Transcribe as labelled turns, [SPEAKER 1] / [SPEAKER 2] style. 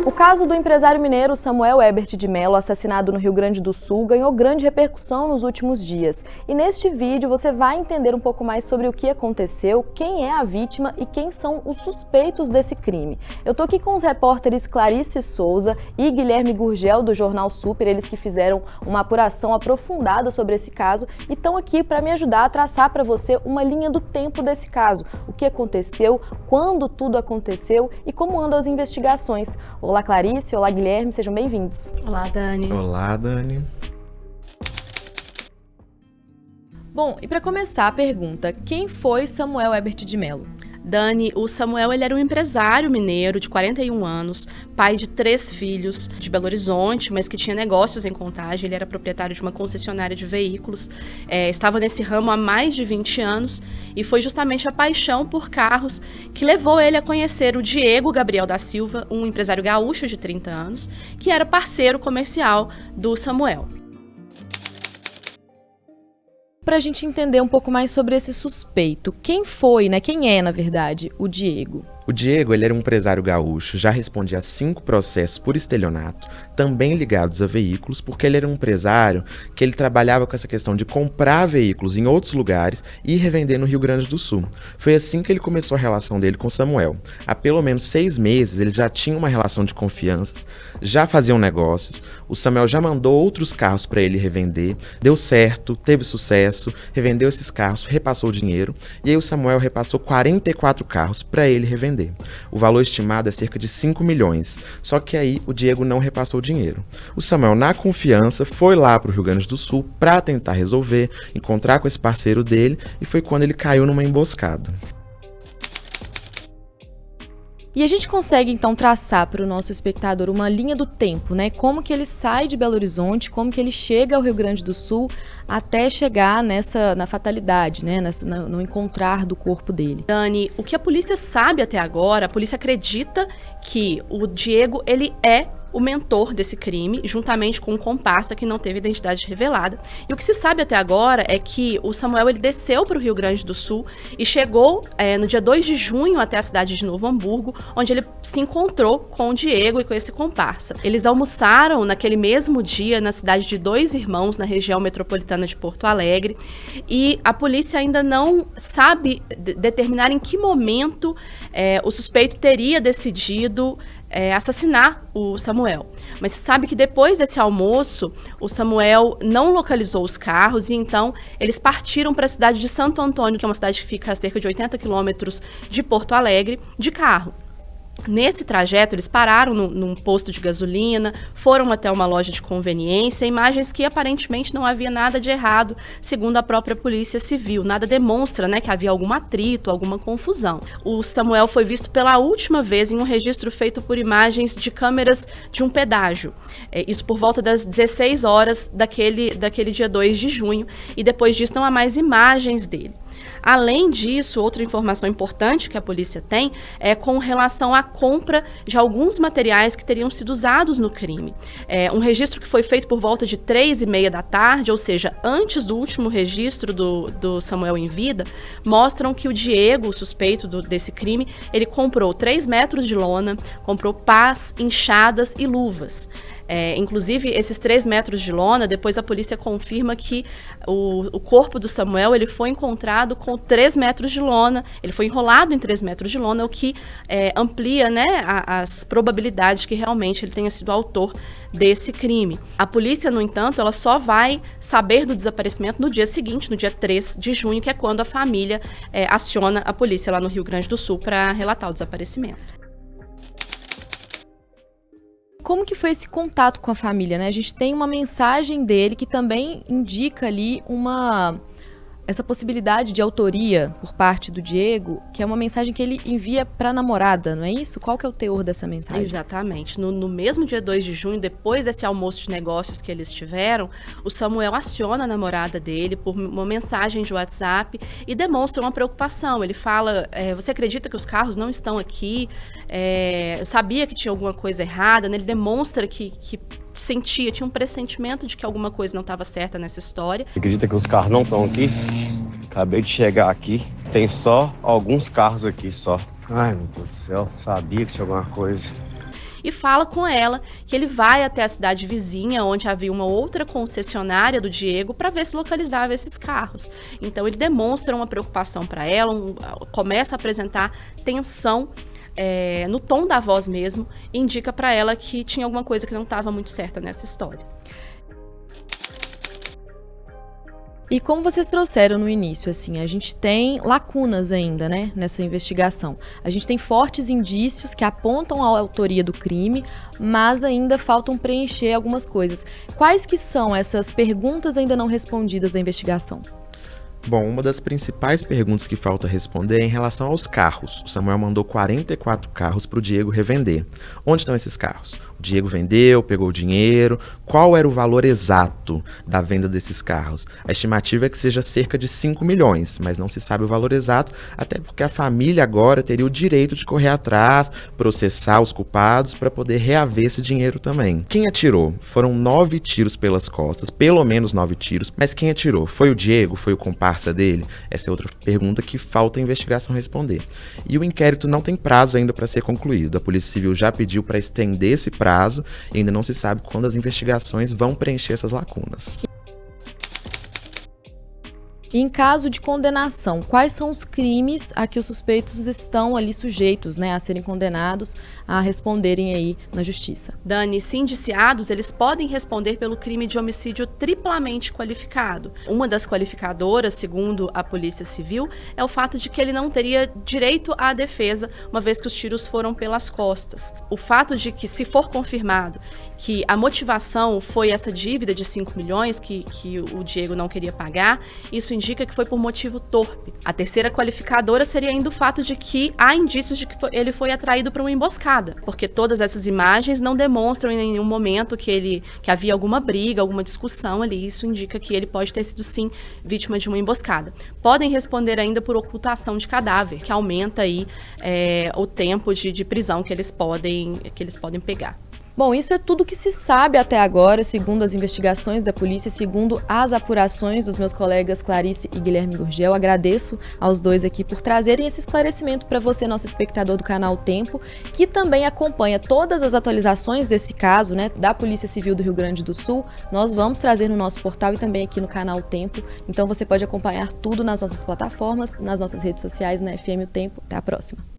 [SPEAKER 1] O caso do empresário mineiro Samuel Ebert de Mello, assassinado no Rio Grande do Sul, ganhou grande repercussão nos últimos dias. E neste vídeo você vai entender um pouco mais sobre o que aconteceu, quem é a vítima e quem são os suspeitos desse crime. Eu tô aqui com os repórteres Clarice Souza e Guilherme Gurgel, do Jornal Super, eles que fizeram uma apuração aprofundada sobre esse caso e estão aqui para me ajudar a traçar para você uma linha do tempo desse caso. O que aconteceu, quando tudo aconteceu e como andam as investigações. Olá, Clarice. Olá, Guilherme. Sejam bem-vindos.
[SPEAKER 2] Olá, Dani.
[SPEAKER 3] Olá, Dani.
[SPEAKER 1] Bom, e para começar a pergunta, quem foi Samuel Ebert de Mello?
[SPEAKER 2] Dani, o Samuel ele era um empresário mineiro de 41 anos, pai de 3 filhos de Belo Horizonte, mas que tinha negócios em Contagem. Ele era proprietário de uma concessionária de veículos, estava nesse ramo há mais de 20 anos e foi justamente a paixão por carros que levou ele a conhecer o Diego Gabriel da Silva, um empresário gaúcho de 30 anos, que era parceiro comercial do Samuel.
[SPEAKER 1] Para a gente entender um pouco mais sobre esse suspeito, quem foi, quem é, na verdade, o Diego?
[SPEAKER 3] O Diego, ele era um empresário gaúcho, já respondia a 5 processos por estelionato, também ligados a veículos, porque ele era um empresário que ele trabalhava com essa questão de comprar veículos em outros lugares e revender no Rio Grande do Sul. Foi assim que ele começou a relação dele com Samuel. Há pelo menos 6 meses, eles já tinham uma relação de confiança, já faziam negócios, o Samuel já mandou outros carros para ele revender, deu certo, teve sucesso, revendeu esses carros, repassou o dinheiro, e aí o Samuel repassou 44 carros para ele revender. O valor estimado é cerca de 5 milhões, só que aí o Diego não repassou o dinheiro. O Samuel, na confiança, foi lá para o Rio Grande do Sul para tentar resolver, encontrar com esse parceiro dele, e foi quando ele caiu numa emboscada.
[SPEAKER 1] E a gente consegue, então, traçar para o nosso espectador uma linha do tempo, Como que ele sai de Belo Horizonte, como que ele chega ao Rio Grande do Sul até chegar na fatalidade, no encontrar do corpo dele.
[SPEAKER 2] Dani, o que a polícia sabe até agora, a polícia acredita que o Diego, ele é o mentor desse crime, juntamente com um comparsa que não teve identidade revelada. E o que se sabe até agora é que o Samuel ele desceu para o Rio Grande do Sul e chegou no dia 2 de junho até a cidade de Novo Hamburgo, onde ele se encontrou com o Diego e com esse comparsa. Eles almoçaram naquele mesmo dia na cidade de Dois Irmãos, na região metropolitana de Porto Alegre, e a polícia ainda não sabe determinar em que momento o suspeito teria decidido assassinar o Samuel. Mas se sabe que depois desse almoço, o Samuel não localizou os carros e então eles partiram para a cidade de Santo Antônio, que é uma cidade que fica a cerca de 80 quilômetros de Porto Alegre, de carro. Nesse trajeto, eles pararam num posto de gasolina, foram até uma loja de conveniência, imagens que aparentemente não havia nada de errado, segundo a própria polícia civil. Nada demonstra, que havia algum atrito, alguma confusão. O Samuel foi visto pela última vez em um registro feito por imagens de câmeras de um pedágio. Isso por volta das 16 horas daquele dia 2 de junho, e depois disso não há mais imagens dele. Além disso, outra informação importante que a polícia tem é com relação à compra de alguns materiais que teriam sido usados no crime. Um registro que foi feito por volta de 3h30 da tarde, ou seja, antes do último registro do Samuel em vida, mostram que o Diego, o suspeito desse crime, ele comprou 3 metros de lona, comprou pás, enxadas e luvas. Inclusive, esses 3 metros de lona, depois a polícia confirma que o corpo do Samuel ele foi encontrado com 3 metros de lona, ele foi enrolado em 3 metros de lona, o que amplia as probabilidades que realmente ele tenha sido autor desse crime. A polícia, no entanto, ela só vai saber do desaparecimento no dia seguinte, no dia 3 de junho, que é quando a família aciona a polícia lá no Rio Grande do Sul para relatar o desaparecimento.
[SPEAKER 1] Como que foi esse contato com a família, A gente tem uma mensagem dele que também indica ali essa possibilidade de autoria por parte do Diego, que é uma mensagem que ele envia para a namorada, não é isso? Qual que é o teor dessa mensagem?
[SPEAKER 2] Exatamente. No mesmo dia 2 de junho, depois desse almoço de negócios que eles tiveram, o Samuel aciona a namorada dele por uma mensagem de WhatsApp e demonstra uma preocupação. Ele fala, você acredita que os carros não estão aqui? Eu sabia que tinha alguma coisa errada, Ele demonstra que tinha um pressentimento de que alguma coisa não estava certa nessa história.
[SPEAKER 4] Acredita que os carros não estão aqui? Acabei de chegar aqui, tem só alguns carros aqui só. Ai, meu Deus do céu, sabia que tinha alguma coisa.
[SPEAKER 2] e fala com ela que ele vai até a cidade vizinha, onde havia uma outra concessionária do Diego, para ver se localizava esses carros. Então ele demonstra uma preocupação para ela, começa a apresentar tensão no tom da voz mesmo, e indica para ela que tinha alguma coisa que não estava muito certa nessa história.
[SPEAKER 1] E como vocês trouxeram no início, assim, a gente tem lacunas ainda, né, nessa investigação. A gente tem fortes indícios que apontam a autoria do crime, mas ainda faltam preencher algumas coisas. Quais que são essas perguntas ainda não respondidas da investigação?
[SPEAKER 3] Bom, uma das principais perguntas que falta responder é em relação aos carros. O Samuel mandou 44 carros para o Diego revender. Onde estão esses carros? O Diego vendeu, pegou o dinheiro. Qual era o valor exato da venda desses carros? A estimativa é que seja cerca de 5 milhões, mas não se sabe o valor exato, até porque a família agora teria o direito de correr atrás, processar os culpados para poder reaver esse dinheiro também. Quem atirou? Foram 9 tiros pelas costas, pelo menos 9 tiros, mas quem atirou? Foi o Diego? Foi o comparsa dele? Essa é outra pergunta que falta a investigação responder. E o inquérito não tem prazo ainda para ser concluído. A Polícia Civil já pediu para estender esse prazo e ainda não se sabe quando as investigações vão preencher essas lacunas.
[SPEAKER 1] E em caso de condenação, quais são os crimes a que os suspeitos estão ali sujeitos, né, a serem condenados, a responderem aí na justiça?
[SPEAKER 2] Dani, se indiciados, eles podem responder pelo crime de homicídio triplamente qualificado. Uma das qualificadoras, segundo a Polícia Civil, é o fato de que ele não teria direito à defesa, uma vez que os tiros foram pelas costas. O fato de que, se for confirmado que a motivação foi essa dívida de 5 milhões que o Diego não queria pagar, isso indica que foi por motivo torpe. A terceira qualificadora seria ainda o fato de que há indícios de que ele foi atraído para uma emboscada, porque todas essas imagens não demonstram em nenhum momento que havia alguma briga, alguma discussão ali. Isso indica que ele pode ter sido, sim, vítima de uma emboscada. Podem responder ainda por ocultação de cadáver, que aumenta aí o tempo de prisão que eles podem pegar.
[SPEAKER 1] Bom, isso é tudo que se sabe até agora, segundo as investigações da polícia, segundo as apurações dos meus colegas Clarice e Guilherme Gurgel. Agradeço aos dois aqui por trazerem esse esclarecimento para você, nosso espectador do canal Tempo, que também acompanha todas as atualizações desse caso, né, da Polícia Civil do Rio Grande do Sul. Nós vamos trazer no nosso portal e também aqui no canal Tempo. Então você pode acompanhar tudo nas nossas plataformas, nas nossas redes sociais, na FM O Tempo. Até a próxima.